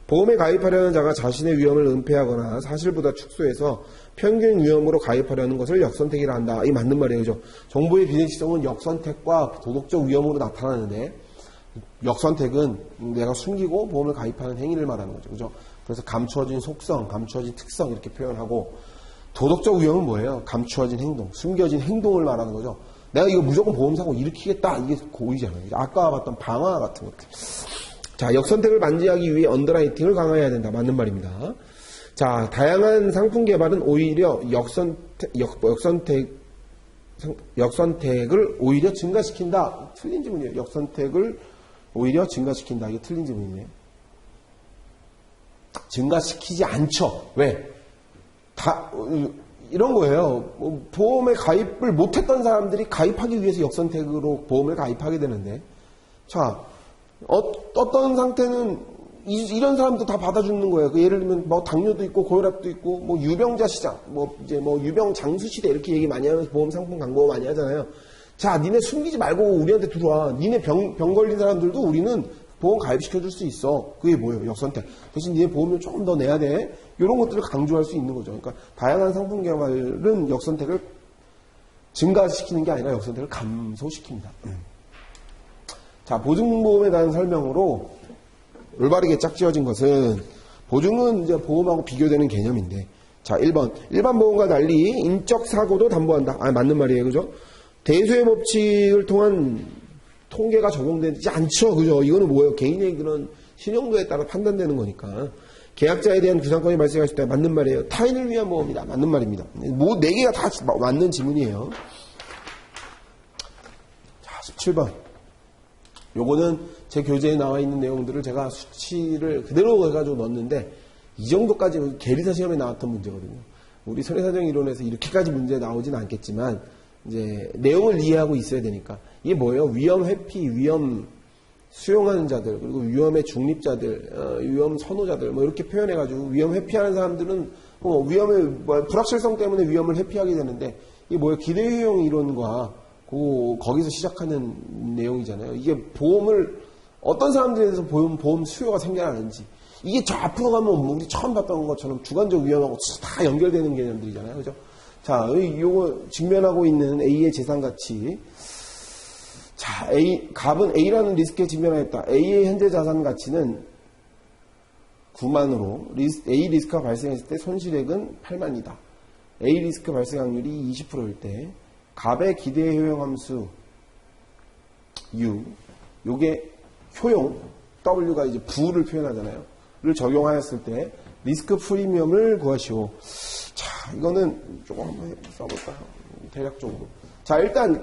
보험에 가입하려는 자가 자신의 위험을 은폐하거나 사실보다 축소해서 평균 위험으로 가입하려는 것을 역선택이라 한다. 이 맞는 말이에요. 그죠? 정보의 비대칭성은 역선택과 도덕적 위험으로 나타나는데, 역선택은 내가 숨기고 보험을 가입하는 행위를 말하는 거죠. 그죠? 그래서 감추어진 속성, 감추어진 특성 이렇게 표현하고, 도덕적 위험은 뭐예요? 감추어진 행동, 숨겨진 행동을 말하는 거죠. 내가 이거 무조건 보험사고 일으키겠다. 이게 고의잖아요. 아까 봤던 방화 같은 것들. 자, 역선택을 방지하기 위해 언더라이팅을 강화해야 된다. 맞는 말입니다. 자, 다양한 상품 개발은 오히려 역선택을 오히려 증가시킨다. 틀린 지문이에요. 역선택을 오히려 증가시킨다. 이게 틀린 지문이네요. 증가시키지 않죠. 왜? 이런 거예요. 보험에 가입을 못했던 사람들이 가입하기 위해서 역선택으로 보험을 가입하게 되는데, 자, 어떤 상태는 이런 사람도 다 받아주는 거예요. 예를 들면 뭐 당뇨도 있고 고혈압도 있고 뭐 유병자 시장, 이제 유병 장수 시대 이렇게 얘기 많이 하면서 보험 상품 광고 많이 하잖아요. 자, 니네 숨기지 말고 우리한테 들어와. 니네 병 걸린 사람들도 우리는 보험 가입시켜줄 수 있어. 그게 뭐예요? 역선택. 대신 니네 보험료 조금 더 내야 돼. 이런 것들을 강조할 수 있는 거죠. 그러니까 다양한 상품 개발은 역선택을 증가시키는 게 아니라 역선택을 감소시킵니다. 자, 보증보험에 대한 설명으로 올바르게 짝지어진 것은, 보증은 이제 보험하고 비교되는 개념인데, 자, 1번. 일반 보험과 달리 인적 사고도 담보한다. 맞는 말이에요. 그죠? 대수의 법칙을 통한 통계가 적용되지 않죠. 그죠? 이거는 뭐예요? 개인의 그런 신용도에 따라 판단되는 거니까. 계약자에 대한 구상권이 발생했을 때 맞는 말이에요. 타인을 위한 보험이다. 맞는 말입니다. 뭐, 4개가 다 맞는 지문이에요. 자, 17번. 요거는 제 교재에 나와 있는 내용들을 제가 수치를 그대로 해가지고 넣었는데, 이 정도까지 계리사 시험에 나왔던 문제거든요. 우리 손해사정 이론에서 이렇게까지 문제 나오진 않겠지만, 이제 내용을 이해하고 있어야 되니까. 이게 뭐예요? 위험 회피, 위험 수용하는 자들, 그리고 위험의 중립자들, 위험 선호자들, 뭐 이렇게 표현해가지고 위험 회피하는 사람들은 위험의 불확실성 때문에 위험을 회피하게 되는데, 이게 뭐예요? 기대효용 이론과 거기서 시작하는 내용이잖아요. 이게 보험을 어떤 사람들에 대해서 보험 수요가 생겨나는지, 이게 저 앞으로 가면 우리 처음 봤던 것처럼 주관적 위험하고 다 연결되는 개념들이잖아요. 그죠? 자, 요거 직면하고 있는 A의 재산 가치. 자, 갑은 A라는 리스크에 직면하였다. A의 현재 자산 가치는 9만으로 A 리스크가 발생했을 때 손실액은 8만이다. A 리스크 발생 확률이 20%일 때 갑의 기대 효용함수 U, 요게 효용, W가 이제 부를 표현하잖아요. 를 적용하였을 때 리스크 프리미엄을 구하시오. 자, 이거는 조금 한번 써볼까요? 대략적으로. 자, 일단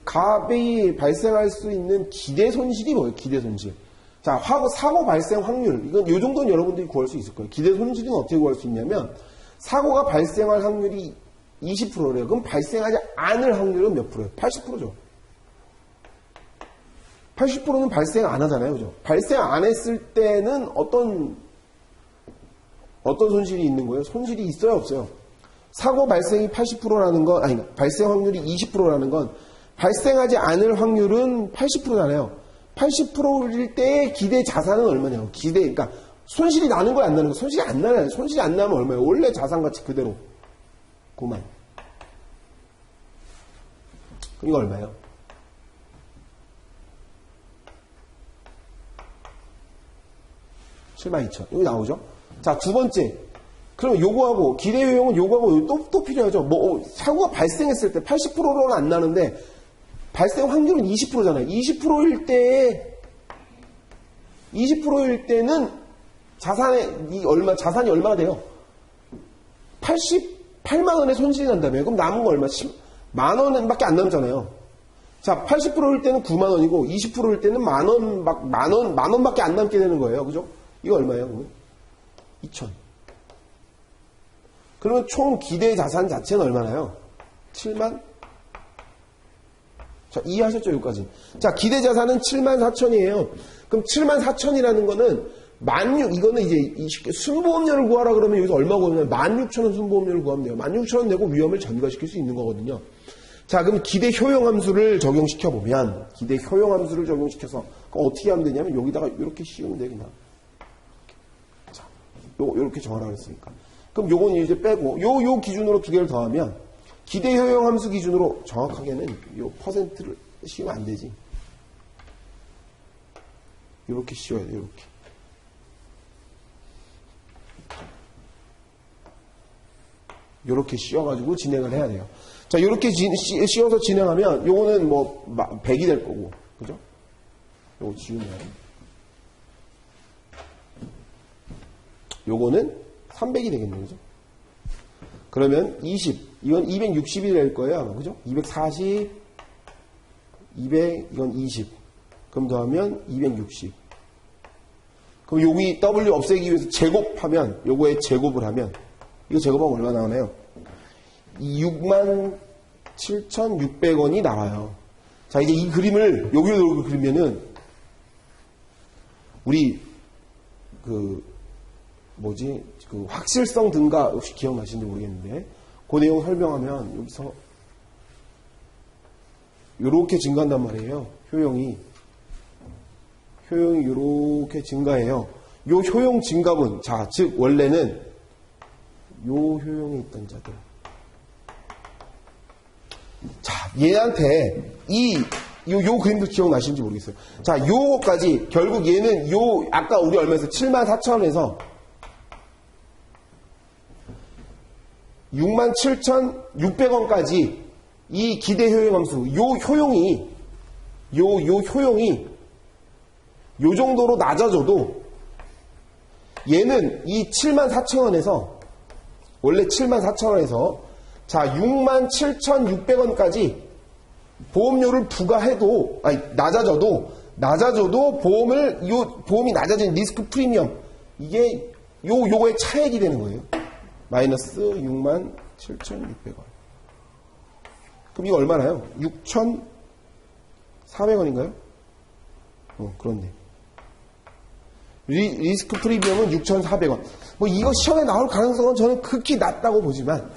갑이 발생할 수 있는 기대 손실이 뭐예요? 기대 손실. 자, 사고 발생 확률. 이건 요 정도는 여러분들이 구할 수 있을 거예요. 기대 손실은 어떻게 구할 수 있냐면 사고가 발생할 확률이 20%래요. 그럼 발생하지 않을 확률은 몇 프로예요? 80%죠. 80%는 발생 안 하잖아요. 그죠? 발생 안 했을 때는 어떤 손실이 있는 거예요? 손실이 있어요, 없어요? 사고 발생이 80%라는 건, 아니, 발생 확률이 20%라는 건 발생하지 않을 확률은 80%잖아요. 80%일 때 기대 자산은 얼마냐고. 그러니까 손실이 나는 거야, 안 나는 거야? 손실이 안 나요. 손실이 안 나면 얼마예요? 원래 자산 가치 그대로. 9만. 이거 얼마예요? 72,000. 여기 나오죠? 자, 두 번째. 그럼 요거하고, 기대 효용은 요거하고 또 필요하죠. 사고가 발생했을 때 80%로는 안 나는데, 발생 확률은 20%잖아요. 20%일 때는 자산이 얼마나 돼요? 88만 원의 손실이 난다며요. 그럼 남은 거 얼마? 10만 원밖에 안 남잖아요. 자, 80%일 때는 9만 원이고, 20%일 때는 만 원밖에 안 남게 되는 거예요. 그죠? 이거 얼마예요, 그러면? 2천. 그러면 총 기대 자산 자체는 얼마나요? 7만? 자, 이해하셨죠, 여기까지? 자, 기대 자산은 7만 4천이에요. 그럼 7만 4천이라는 거는 이거는 이제 순보험료를 구하라 그러면 여기서 얼마 구하면 16,000원 순보험료를 구하면 돼요. 16,000원 내고 위험을 전가시킬 수 있는 거거든요. 자, 그럼 기대 효용함수를 적용시켜보면, 기대 효용함수를 적용시켜서, 어떻게 하면 되냐면, 여기다가 이렇게 씌우면 돼, 그냥. 자, 요렇게 정하라 그랬으니까. 그럼 요건 이제 빼고, 요 기준으로 두 개를 더하면, 기대 효용함수 기준으로 정확하게는 요 퍼센트를 씌우면 안 되지. 요렇게 씌워야 돼, 요렇게. 요렇게 씌워가지고 진행을 해야 돼요. 자, 요렇게 씌워서 진행하면, 요거는 100이 될 거고, 그죠? 요거 지우면. 요거는 300이 되겠네요, 그죠? 그러면 20, 이건 260이 될 거예요, 아마, 그죠? 240, 200, 이건 20. 그럼 더하면 260. 그럼 여기 W 없애기 위해서 제곱하면, 요거에 제곱을 하면, 이거 제곱하면 얼마 나오나요? 67,600원이 나와요. 자, 이제 이 그림을 여기로 그리면은 우리 확실성 등가 혹시 기억나시는지 모르겠는데 그 내용 설명하면 여기서 요렇게 증가한단 말이에요. 효용이 요렇게 증가해요. 요 효용 증가분, 자, 즉 원래는 요 효용이 있던 자들. 자, 얘한테 요 그림도 기억나시는지 모르겠어요. 자, 요거까지 결국 얘는 아까 우리 얼마에서 74,000원에서 67,600원까지 이 기대 효용함수, 요 효용이 요 정도로 낮아져도 얘는 이 74,000원에서 원래 74,000원에서 자, 67,600원까지 보험료를 부과해도, 낮아져도 보험이 낮아진 리스크 프리미엄, 이게 요거의 차액이 되는 거예요. 마이너스 67,600원. 그럼 이거 얼마나요? 6,400원인가요? 그렇네. 리스크 프리미엄은 6,400원. 이거 시험에 나올 가능성은 저는 극히 낮다고 보지만,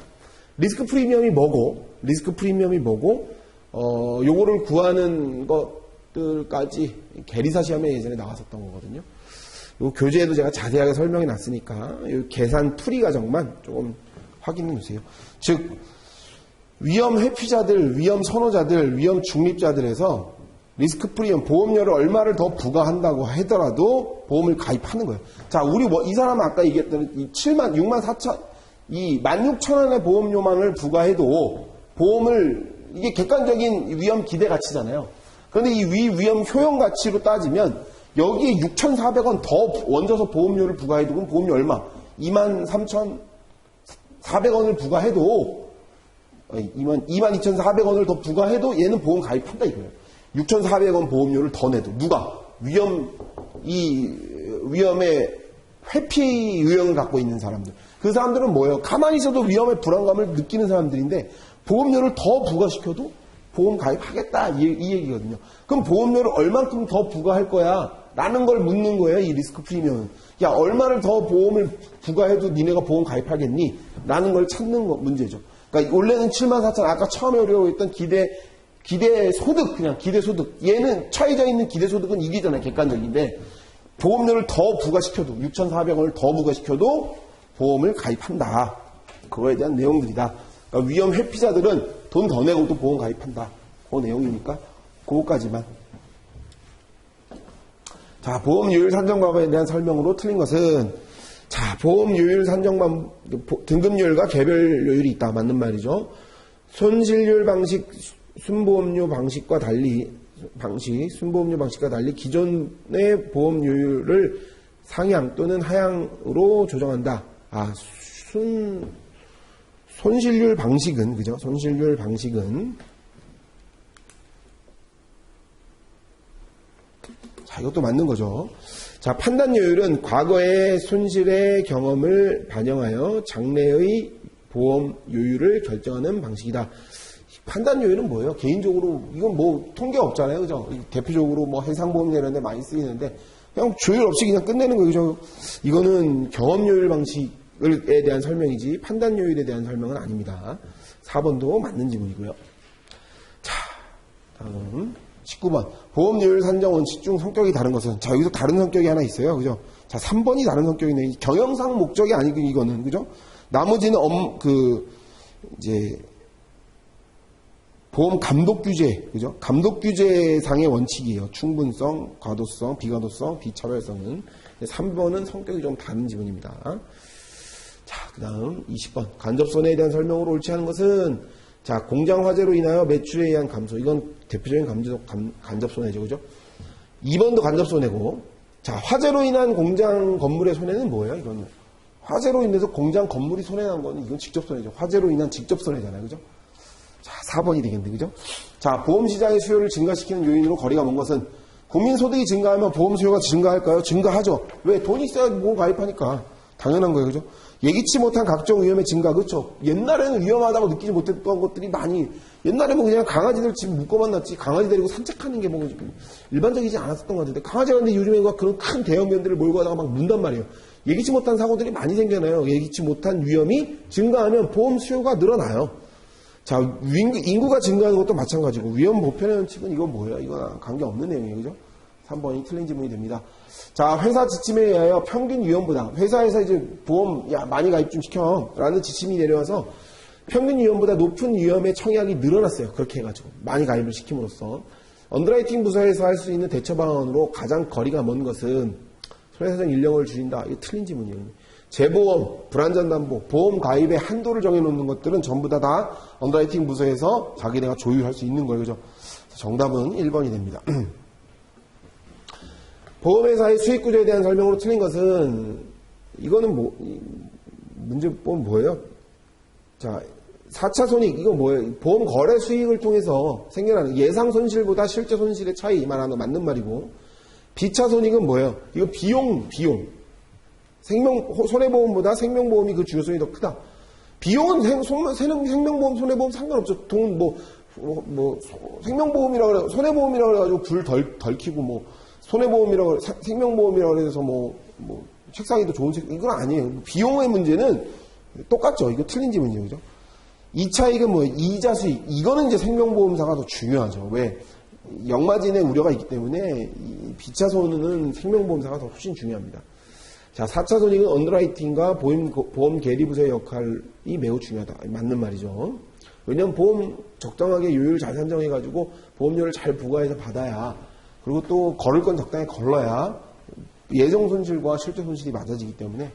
리스크 프리미엄이 뭐고, 요거를 구하는 것들까지 계리사 시험에 예전에 나왔었던 거거든요. 요 교재에도 제가 자세하게 설명해 놨으니까, 요 계산 풀이 과정만 조금 확인해 주세요. 즉, 위험 회피자들, 위험 선호자들, 위험 중립자들에서 리스크 프리미엄, 보험료를 얼마를 더 부과한다고 하더라도 보험을 가입하는 거예요. 자, 이 사람은 아까 얘기했던 이 6만 4천, 이 16,000원의 보험료만을 부과해도 이게 객관적인 위험 기대 가치잖아요. 그런데 이 위험 효용 가치로 따지면 여기에 6,400원 더 얹어서 보험료를 부과해도 그럼 보험료 얼마? 23,400원을 부과해도 22,400원을 더 부과해도 얘는 보험 가입한다 이거예요. 6,400원 보험료를 더 내도 누가? 위험의 회피 의형을 갖고 있는 사람들. 그 사람들은 뭐예요? 가만히 있어도 위험의 불안감을 느끼는 사람들인데 보험료를 더 부과시켜도 보험 가입하겠다 이 얘기거든요. 그럼 보험료를 얼만큼 더 부과할 거야? 라는 걸 묻는 거예요. 이 리스크 프리미엄은. 야, 얼마를 더 보험을 부과해도 니네가 보험 가입하겠니? 라는 걸 찾는 문제죠. 그러니까 원래는 74,000 아까 처음에 우리가 했던 기대 소득 그냥 기대 소득 얘는 처해져 있는 기대 소득은 이기잖아요. 객관적인데 보험료를 더 부과시켜도 6,400원을 더 부과시켜도 보험을 가입한다. 그거에 대한 내용들이다. 그러니까 위험 회피자들은 돈 더 내고도 보험 가입한다. 그 내용이니까 그거까지만. 자, 보험료율 산정법에 대한 설명으로 틀린 것은 자, 보험료율 산정법 등급료율과 개별료율이 있다. 맞는 말이죠. 손실률 방식, 순보험료 방식과 달리 기존의 보험료율을 상향 또는 하향으로 조정한다. 아, 손실률 방식은 그죠? 손실률 방식은 자, 이것도 맞는 거죠. 자, 판단료율은 과거의 손실의 경험을 반영하여 장래의 보험료율을 결정하는 방식이다. 판단료율은 뭐예요? 개인적으로 이건 뭐 통계 없잖아요, 그죠? 대표적으로 뭐 해상보험료 이런 데 많이 쓰이는데 그냥 조율 없이 그냥 끝내는 거죠. 이거는 경험료율 방식에 대한 설명이지 판단료율에 대한 설명은 아닙니다. 4번도 맞는 지문이고요. 자, 다음 19번. 보험료율 산정 원칙 중 성격이 다른 것은? 자, 여기서 다른 성격이 하나 있어요. 그죠? 자, 3번이 다른 성격이네. 경영상 목적이 아니고 이거는, 그죠? 나머지는 이제, 보험 감독 규제, 그죠? 감독 규제상의 원칙이에요. 충분성, 과도성, 비과도성, 비차별성은. 3번은 성격이 좀 다른 지문입니다. 자, 그 다음 20번. 간접손해에 대한 설명으로 옳지 않은 것은 자, 공장 화재로 인하여 매출에 의한 감소. 이건 대표적인 간접손해죠. 그죠? 2번도 간접손해고. 자, 화재로 인한 공장 건물의 손해는 뭐예요? 이거는. 화재로 인해서 공장 건물이 손해난 거는 이건 직접손해죠. 화재로 인한 직접손해잖아요. 그죠? 자, 4번이 되겠는데. 그죠? 자, 보험시장의 수요를 증가시키는 요인으로 거리가 먼 것은 국민 소득이 증가하면 보험 수요가 증가할까요? 증가하죠. 왜? 돈이 있어야 보험 가입하니까. 당연한 거예요. 그죠? 예기치 못한 각종 위험의 증가, 그렇죠? 옛날에는 위험하다고 느끼지 못했던 것들이 많이, 옛날에는 그냥 강아지들 집 묶어만 놨지, 강아지 데리고 산책하는 게 뭐, 일반적이지 않았었던 것 같은데, 강아지가 근데 요즘에 그런 큰 대형견들을 몰고 가다가 막 문단 말이에요. 예기치 못한 사고들이 많이 생겨나요. 예기치 못한 위험이 증가하면 보험 수요가 늘어나요. 자, 인구가 증가하는 것도 마찬가지고, 위험 보편의 원칙은 이건 뭐예요? 이건 관계없는 내용이에요. 그죠? 3번이 틀린 지문이 됩니다. 자, 회사 지침에 의하여 평균 위험보다 회사에서 이제 보험 많이 가입 좀 시켜 라는 지침이 내려와서 평균 위험보다 높은 위험의 청약이 늘어났어요. 그렇게 해가지고 많이 가입을 시킴으로써 언더라이팅 부서에서 할 수 있는 대처 방안으로 가장 거리가 먼 것은 손해사정 인력을 줄인다. 이게 틀린 지문이에요. 재보험, 불안전담보, 보험 가입의 한도를 정해놓는 것들은 전부 다 언더라이팅 부서에서 자기네가 조율할 수 있는 거예요. 그죠? 정답은 1번이 됩니다. 보험회사의 수익구조에 대한 설명으로 틀린 것은 이거는 문제법은 뭐예요? 자, 4차 손익 이거 뭐예요? 보험 거래 수익을 통해서 생겨나는 예상 손실보다 실제 손실의 차이 말하는 맞는 말이고 비차 손익은 뭐예요? 이거 비용 손해보험보다 생명보험이 그 주요성이 더 크다. 비용은 생명보험 손해보험 상관없죠. 돈 생명보험이라고 그래 손해보험이라고 그래가지고 불 덜 켜고 손해보험이라고, 생명보험이라고 해서 책상이 더 좋은 이건 아니에요. 비용의 문제는 똑같죠. 이거 틀린 지문이에요. 그죠? 이 차익은 이자 수익. 이거는 이제 생명보험사가 더 중요하죠. 왜? 역마진의 우려가 있기 때문에 비차손은 생명보험사가 더 훨씬 중요합니다. 자, 4차 손익은 언더라이팅과 보험 계리부서의 역할이 매우 중요하다. 맞는 말이죠. 왜냐면 보험 적당하게 요율 잘 산정해가지고 보험료를 잘 부과해서 받아야 그리고 또 걸을 건 적당히 걸러야 예정 손실과 실제 손실이 맞아지기 때문에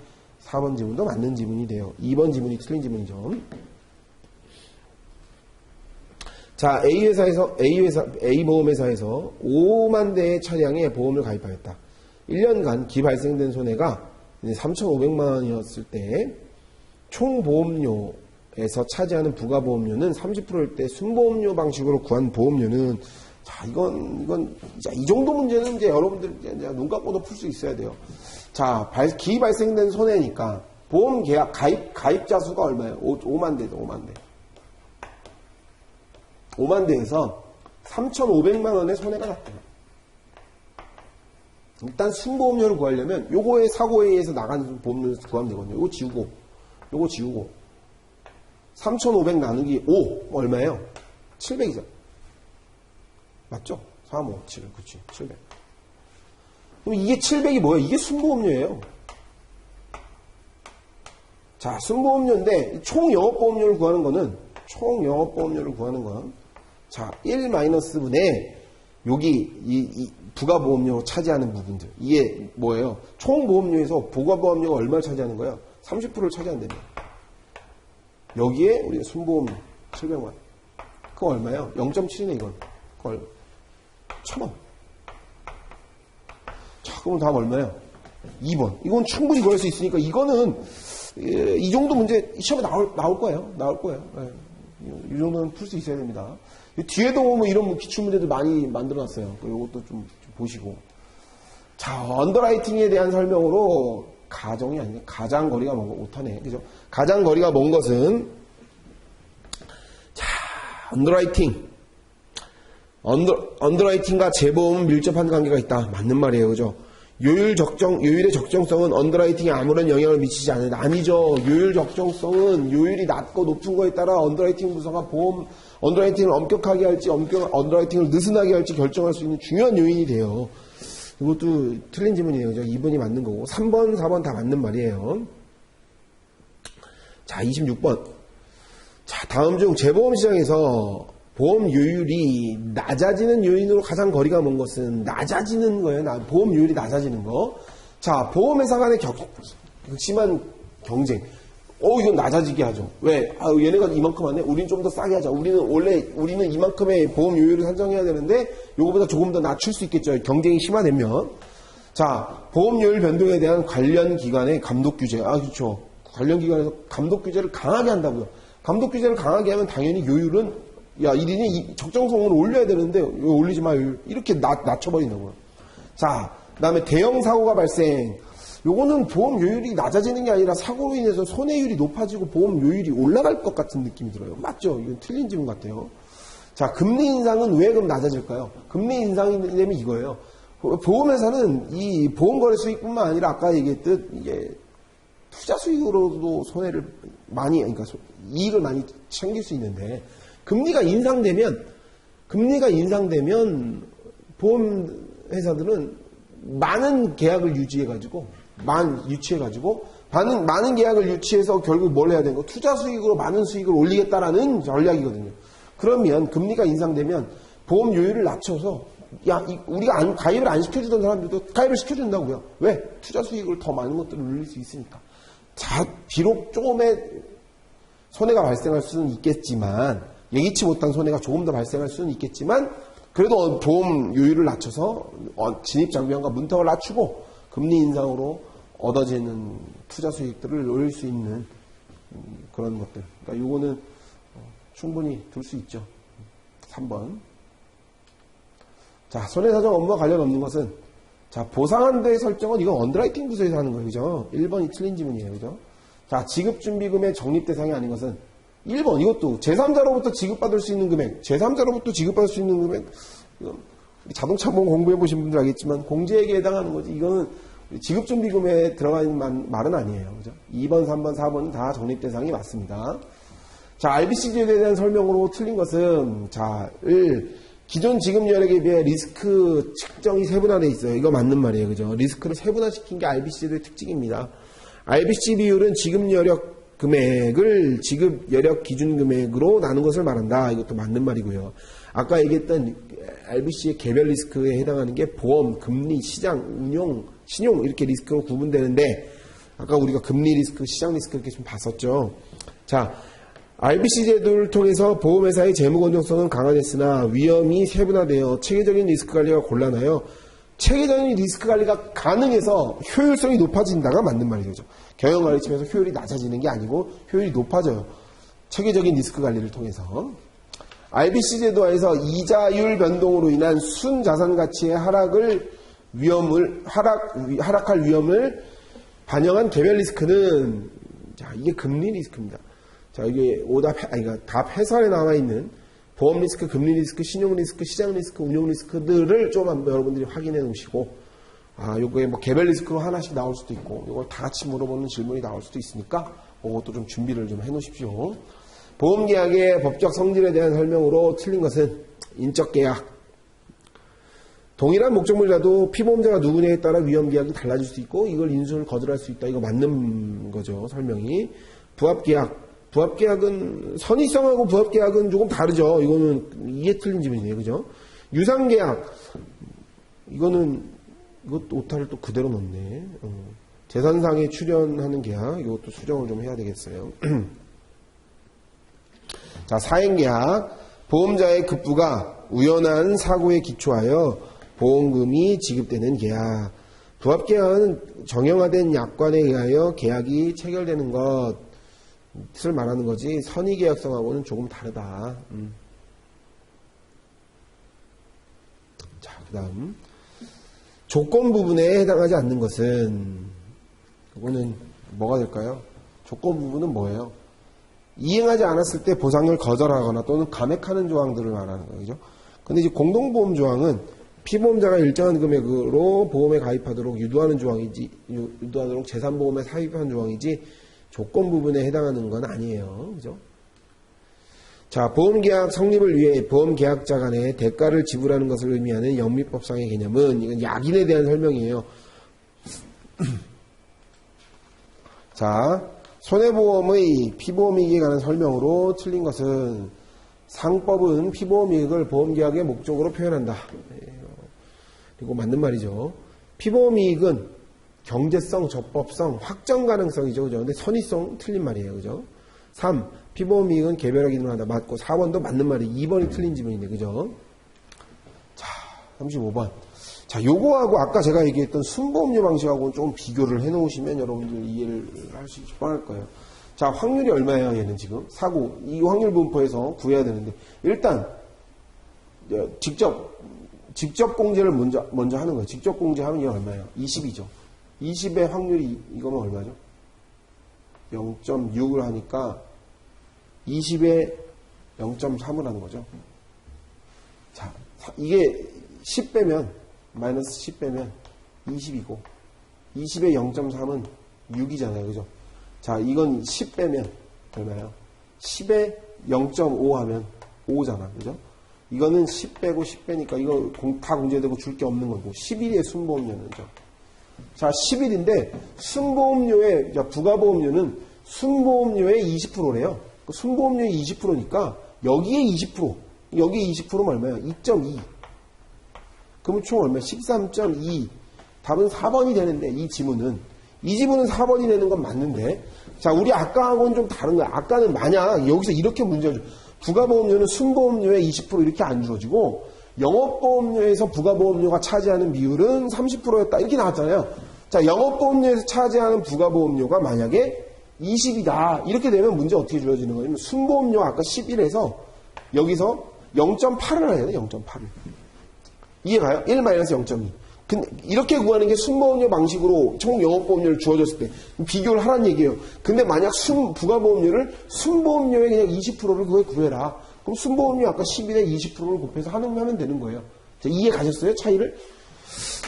4번 지문도 맞는 지문이 돼요. 2번 지문이 틀린 지문이죠. 자, A 보험회사에서 5만 대의 차량에 보험을 가입하였다. 1년간 기 발생된 손해가 3,500만 원이었을 때 총 보험료에서 차지하는 부가보험료는 30%일 때 순보험료 방식으로 구한 보험료는, 자, 이건 이 정도 문제는 이제 여러분들 이제 눈 감고도 풀 수 있어야 돼요. 자, 기 발생된 손해니까 보험 계약 가입자 수가 얼마예요? 5만 대죠, 5만 대. 5만 대에서 3,500만 원의 손해가 났다. 일단 순보험료를 구하려면 요거의 사고에 의해서 나간 보험료를 구하면 되거든요. 요거 지우고 3,500 나누기 5 얼마예요? 700이죠. 맞죠? 3, 5, 7, 그치, 700. 그럼 이게 700이 뭐예요? 이게 순보험료예요. 자, 순보험료인데 총 영업보험료를 구하는 거는 자, 1-분의 여기 이 부가보험료 차지하는 부분들. 이게 뭐예요? 총 보험료에서 부가보험료가 얼마를 차지하는 거예요? 30%를 차지한다며. 여기에 우리가 순보험료 700만. 그거 얼마예요? 0.7이네 이건. 그거 1,000원. 자, 그럼 다음 얼마예요? 2번. 이건 충분히 구할 수 있으니까 이거는 이 정도 문제 시험에 나올 거예요. 네. 이 정도는 풀 수 있어야 됩니다. 뒤에도 뭐 이런 기출문제들 많이 만들어놨어요. 이것도 좀 보시고. 자, 언더라이팅에 대한 설명으로 가정이 아니라 가장거리가 먼 거, 오타네. 그죠? 가장거리가 먼 것은, 자, 언더라이팅과 재보험은 밀접한 관계가 있다. 맞는 말이에요. 그죠? 요율의 적정성은 언더라이팅에 아무런 영향을 미치지 않는다. 아니죠. 요율 적정성은 요율이 낮고 높은 거에 따라 언더라이팅 부서가 언더라이팅을 엄격하게 할지, 언더라이팅을 느슨하게 할지 결정할 수 있는 중요한 요인이 돼요. 이것도 틀린 질문이에요. 그죠? 2번이 맞는 거고. 3번, 4번 다 맞는 말이에요. 자, 26번. 자, 다음 중 재보험 시장에서 보험 요율이 낮아지는 요인으로 가장 거리가 먼 것은 낮아지는 거예요. 보험 요율이 낮아지는 거. 자, 보험회사 간의 심한 경쟁. 이건 낮아지게 하죠. 왜? 얘네가 이만큼 하네? 우리는 좀 더 싸게 하자. 우리는 이만큼의 보험 요율을 산정해야 되는데, 요거보다 조금 더 낮출 수 있겠죠. 경쟁이 심화되면. 자, 보험 요율 변동에 대한 관련 기관의 감독 규제. 그렇죠. 관련 기관에서 감독 규제를 강하게 한다고요. 감독 규제를 강하게 하면 당연히 요율은, 이리니 적정성을 올려야 되는데, 올리지 마. 이렇게 낮춰버린다고요. 자, 그 다음에 대형 사고가 발생. 요거는 보험 요율이 낮아지는 게 아니라 사고로 인해서 손해율이 높아지고 보험 요율이 올라갈 것 같은 느낌이 들어요. 맞죠? 이건 틀린 질문 같아요. 자, 금리 인상은 왜 그럼 낮아질까요? 금리 인상이 되면 이거예요. 보험회사는 이 보험거래 수익뿐만 아니라 아까 얘기했듯 이게 투자 수익으로도 손해를 그러니까 이익을 많이 챙길 수 있는데 금리가 인상되면 보험회사들은 많은 계약을 유치해가지고 많은 계약을 유치해서 결국 뭘 해야 되는 거? 투자 수익으로 많은 수익을 올리겠다라는 전략이거든요. 그러면 금리가 인상되면 보험 요율을 낮춰서 우리가 가입을 안 시켜주던 사람들도 가입을 시켜준다고요. 왜? 투자 수익을 더 많은 것들을 올릴 수 있으니까. 자, 비록 조금의 손해가 발생할 수는 있겠지만 예기치 못한 손해가 조금 더 발생할 수는 있겠지만 그래도 보험 요율을 낮춰서 진입 장벽과 문턱을 낮추고 금리 인상으로 얻어지는 투자 수익들을 올릴 수 있는 그런 것들. 그러니까 요거는 충분히 둘 수 있죠. 3번. 자, 손해사정 업무와 관련 없는 것은 자, 보상한도의 설정은 이건 언더라이팅 부서에서 하는 거예요. 그죠? 1번이 틀린 지문이에요. 그죠? 자, 지급준비금의 적립 대상이 아닌 것은 1번 이것도 제3자로부터 지급받을 수 있는 금액 자동차 보험 공부해 보신 분들 알겠지만 공제액에 해당하는 거지. 이거는 지급준비금에 들어가는 말은 아니에요. 그죠? 2번, 3번, 4번은 다 적립 대상이 맞습니다. 자, RBC 제도에 대한 설명으로 틀린 것은 자, 기존 지급 여력에 비해 리스크 측정이 세분화되어 있어요. 이거 맞는 말이에요. 그죠? 리스크를 세분화시킨 게 RBC 제도의 특징입니다. RBC 비율은 지급 여력 금액을 지급 여력 기준 금액으로 나눈 것을 말한다. 이것도 맞는 말이고요. 아까 얘기했던 RBC의 개별 리스크에 해당하는 게 보험, 금리, 시장, 운용, 신용 이렇게 리스크로 구분되는데 아까 우리가 금리 리스크, 시장 리스크 이렇게 좀 봤었죠. 자, RBC 제도를 통해서 보험회사의 재무 건전성은 강화됐으나 위험이 세분화되어 체계적인 리스크 관리가 곤란하여 체계적인 리스크 관리가 가능해서 효율성이 높아진다가 맞는 말이죠. 경영관리 측에서 효율이 낮아지는 게 아니고 효율이 높아져요. 체계적인 리스크 관리를 통해서. RBC 제도에서 이자율 변동으로 인한 순자산 가치의 하락할 위험을 반영한 개별 리스크는, 자, 이게 금리 리스크입니다. 자, 이게 답 해설에 나와 있는 보험 리스크, 금리 리스크, 신용 리스크, 시장 리스크, 운용 리스크들을 좀 한번 여러분들이 확인해 놓으시고, 요거에 뭐 개별 리스크로 하나씩 나올 수도 있고, 요걸 다 같이 물어보는 질문이 나올 수도 있으니까, 그것도 좀 준비를 좀 해 놓으십시오. 보험 계약의 법적 성질에 대한 설명으로 틀린 것은 인적 계약. 동일한 목적물이라도 피보험자가 누구냐에 따라 위험 계약이 달라질 수 있고, 이걸 인수를 거절할 수 있다. 이거 맞는 거죠, 설명이. 부합 계약. 부합계약은, 선의성하고 부합계약은 조금 다르죠. 이거는 이해 틀린 질문이네요. 그죠? 유상계약. 이것도 오타를 또 그대로 넣네. 재산상에 출연하는 계약. 이것도 수정을 좀 해야 되겠어요. 자, 사행계약. 보험자의 급부가 우연한 사고에 기초하여 보험금이 지급되는 계약. 부합계약은 정형화된 약관에 의하여 계약이 체결되는 것을 말하는 거지 선의계약성하고는 조금 다르다. 자, 그 다음 조건 부분에 해당하지 않는 것은, 이거는 뭐가 될까요? 조건 부분은 뭐예요? 이행하지 않았을 때 보상을 거절하거나 또는 감액하는 조항들을 말하는 거죠. 근데 이제 공동보험 조항은 피보험자가 일정한 금액으로 보험에 가입하도록 유도하도록 재산보험에 삽입한 조항이지 조건 부분에 해당하는 건 아니에요. 그죠? 자, 보험계약 성립을 위해 보험계약자 간에 대가를 지불하는 것을 의미하는 영미법상의 개념은, 이건 약인에 대한 설명이에요. 자, 손해보험의 피보험이익에 관한 설명으로 틀린 것은, 상법은 피보험이익을 보험계약의 목적으로 표현한다. 그리고 맞는 말이죠. 피보험이익은 경제성, 적법성, 확정 가능성이죠. 그죠? 근데 선의성 틀린 말이에요. 그죠? 3. 피보험이익은 개별화 기능을 한다. 맞고, 4번도 맞는 말이에요. 2번이 틀린 지문인데. 그죠? 자, 35번. 자, 요거하고 아까 제가 얘기했던 순보험료 방식하고는 좀 비교를 해 놓으시면 여러분들 이해를 할 수 있을 뻔할 거예요. 자, 확률이 얼마예요? 얘는 지금. 사고. 이 확률 분포에서 구해야 되는데. 일단, 직접 공제를 먼저 하는 거예요. 직접 공제하면 이게 얼마예요? 20이죠. 20의 확률이, 이거는 얼마죠? 0.6을 하니까 20에 0.3을 하는 거죠. 자, 이게 10 빼면, 마이너스 10 빼면 20이고, 20에 0.3은 6이잖아요. 그죠? 자, 이건 10 빼면 얼마예요? 10에 0.5 하면 5잖아. 그죠? 이거는 10 빼고 10 빼니까 이거 다 공제되고 줄 게 없는 거고, 11의 순보험료는죠. 자, 11인데, 순보험료의, 부가보험료는 순보험료의 20%래요. 순보험료의 20%니까, 여기에 20%, 여기에 20%면 얼마예요? 2.2. 그러면 총 얼마예요? 13.2. 답은 4번이 되는데, 이 지문은 4번이 되는 건 맞는데, 자, 우리 아까하고는 좀 다른 거야. 아까는 만약 여기서 이렇게 문제를 줘. 부가보험료는 순보험료의 20% 이렇게 안 주어지고, 영업보험료에서 부가보험료가 차지하는 비율은 30%였다. 이렇게 나왔잖아요. 자, 영업보험료에서 차지하는 부가보험료가 만약에 20이다. 이렇게 되면 문제 어떻게 주어지는 거냐면, 순보험료 아까 11에서 여기서 0.8을 해야 돼. 0.8을. 이해가요? 1-0.2. 근데 이렇게 구하는 게 순보험료 방식으로 총 영업보험료를 주어졌을 때 비교를 하라는 얘기예요. 근데 만약 부가보험료를 순보험료의 그냥 20%를 그거에 구해라. 그럼 순보험료 아까 11에 20%를 곱해서 하면 되는 거예요. 자, 이해 가셨어요? 차이를?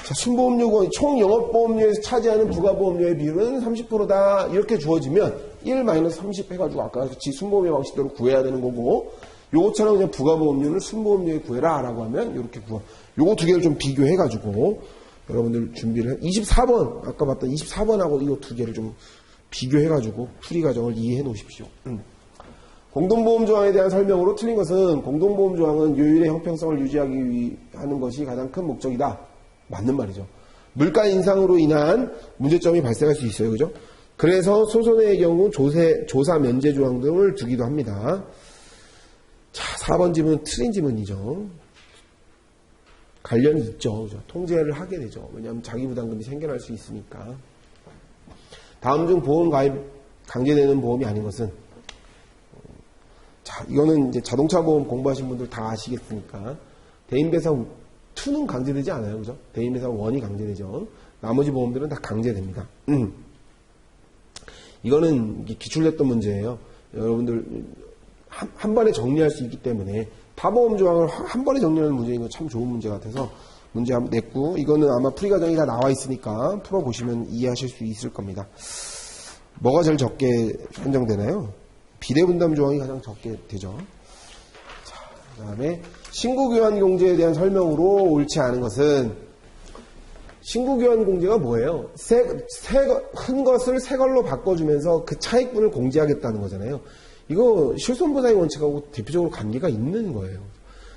자, 순보험료가 총 영업보험료에서 차지하는 부가보험료의 비율은 30%다. 이렇게 주어지면 1-30 해가지고 아까 같이 순보험료 방식대로 구해야 되는 거고, 요것처럼 그냥 부가보험료를 순보험료에 구해라 라고 하면 이렇게 구하. 요거 두 개를 좀 비교해가지고 여러분들 준비를 24번 아까 봤던 24번하고 이거 두 개를 좀 비교해가지고 풀이 과정을 이해해 놓으십시오. 공동보험 조항에 대한 설명으로 틀린 것은, 공동보험 조항은 요율의 형평성을 유지하기 위해 하는 것이 가장 큰 목적이다. 맞는 말이죠. 물가 인상으로 인한 문제점이 발생할 수 있어요. 그죠? 그래서 소손해의 경우 조사 면제 조항 등을 두기도 합니다. 자, 4번 지문 틀린 지문이죠. 관련이 있죠. 그죠? 통제를 하게 되죠. 왜냐하면 자기 부담금이 생겨날 수 있으니까. 다음 중 보험 가입 강제되는 보험이 아닌 것은, 자, 이거는 이제 자동차 보험 공부하신 분들 다 아시겠으니까 대인배상 2는 강제되지 않아요. 그죠? 대인배상 1이 강제되죠. 나머지 보험들은 다 강제됩니다. 이거는 기출됐던 문제예요. 여러분들 한 번에 정리할 수 있기 때문에 타보험 조항을 한 번에 정리하는 문제인 건 참 좋은 문제 같아서 문제 한번 냈고, 이거는 아마 풀이 과정이 다 나와 있으니까 풀어보시면 이해하실 수 있을 겁니다. 뭐가 제일 적게 산정되나요? 비례분담 조항이 가장 적게 되죠. 자, 그 다음에 신고교환 공제에 대한 설명으로 옳지 않은 것은, 신고교환 공제가 뭐예요? 큰 것을 새 걸로 바꿔주면서 그 차익분을 공제하겠다는 거잖아요. 이거 실손보상의 원칙하고 대표적으로 관계가 있는 거예요.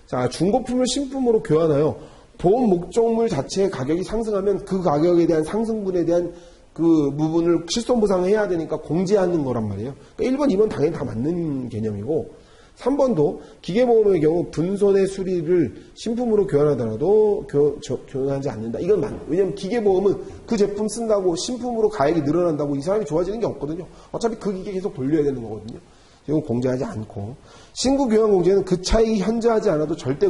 자, 중고품을 신품으로 교환하여 보험 목적물 자체의 가격이 상승하면 그 가격에 대한 상승분에 대한 그 부분을 실손보상해야 되니까 공제하는 거란 말이에요. 그러니까 1번, 2번 당연히 다 맞는 개념이고, 3번도 기계보험의 경우 분손해 수리를 신품으로 교환하더라도 교환하지 않는다. 이건 맞아요. 왜냐하면 기계보험은 그 제품 쓴다고 신품으로 가액이 늘어난다고 이 사람이 좋아지는 게 없거든요. 어차피 그 기계 계속 돌려야 되는 거거든요. 이건 공제하지 않고, 신고교환 공제는 그 차익이 현저하지 않아도 절대,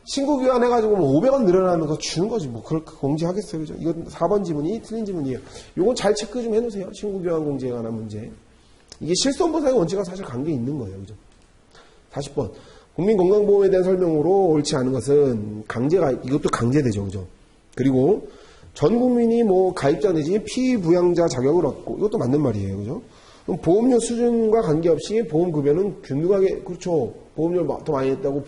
신고교환 해가지고 뭐 500원 늘어나면 그거 주는 거지. 뭐 그렇게 공제하겠어요. 그죠? 이건 4번 지문이 틀린 지문이에요. 이건 잘 체크 좀 해놓으세요. 신고교환 공제에 관한 문제. 이게 실손보상의 원칙과 사실 관계 있는 거예요. 그죠? 40번. 국민건강보험에 대한 설명으로 옳지 않은 것은 이것도 강제되죠. 그죠? 그리고 전 국민이 뭐 가입자 내지 피부양자 자격을 얻고, 이것도 맞는 말이에요. 그죠? 그럼 보험료 수준과 관계없이 보험급여는 균등하게, 그렇죠. 보험료를 더 많이 냈다고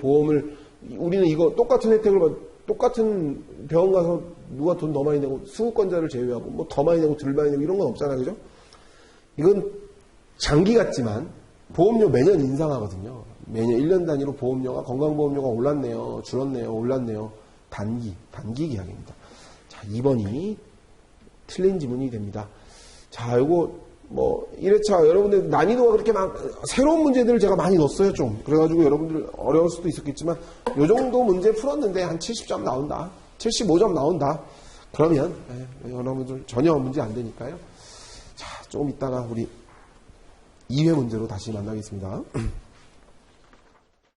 우리는 이거 똑같은 혜택을 똑같은 병원 가서 누가 돈 더 많이 내고, 수급권자를 제외하고 뭐 더 많이 내고 덜 많이 내고 이런 건 없잖아요. 그죠? 이건 장기 같지만 보험료 매년 인상하거든요. 매년 1년 단위로 보험료가, 건강보험료가 올랐네요, 줄었네요, 올랐네요. 단기 계약입니다. 자, 2번이 틀린 지문이 됩니다. 자, 요거 뭐 1회차 여러분들 난이도가 그렇게 새로운 문제들을 제가 많이 넣었어요. 좀 그래가지고 여러분들 어려울 수도 있었겠지만 요 정도 문제 풀었는데 한 70점 나온다, 75점 나온다, 그러면 여러분들 전혀 문제 안 되니까요. 자, 조금 이따가 우리 2회 문제로 다시 만나겠습니다.